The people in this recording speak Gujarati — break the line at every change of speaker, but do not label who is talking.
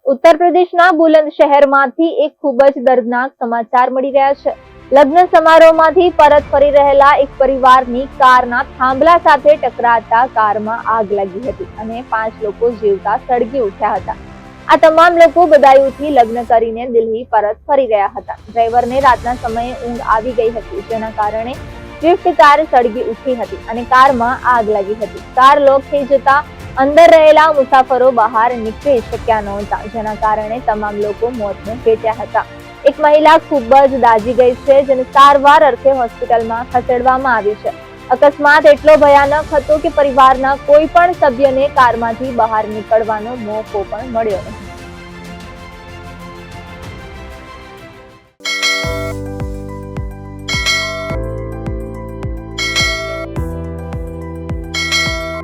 ઉત્તર પ્રદેશના બુલંદ શહેરમાંથી એક ખૂબ જ દર્દનાક સમાચાર મળી રહ્યા છે। લગ્ન સમારોહમાંથી પરત ફરી રહેલા એક પરિવારની કારના થાંભલા સાથે ટકરાતા કારમાં આગ લાગી હતી અને 5 લોકો જીવતા સળગી ઉઠ્યા હતા। આ તમામ લોકો બદાયુંથી લગ્ન કરીને દિલ્હી પરત ફરી રહ્યા હતા। ડ્રાઈવરને રાતના સમયે ઊંઘ આવી ગઈ હતી, જેના કારણે સ્વિફ્ટ કાર સળગી ઉઠી હતી અને કારમાં આગ લાગી હતી। કાર લોક થઈ જતા અંદર રહેલા મુસાફરો બહાર નીકળી શક્યા નહોતા, જેના કારણે તમામ લોકો મોતને ભેટ્યા હતા। એક મહિલા ખૂબ જ દાઝી ગઈ છે, જેને સારવાર અર્થે હોસ્પિટલમાં ખસેડવામાં આવી છે। અકસ્માત એટલો ભયાનક હતો કે પરિવારના કોઈ પણ સભ્યને કારમાંથી બહાર નીકળવાનો મોકો પણ મળ્યો નહીં।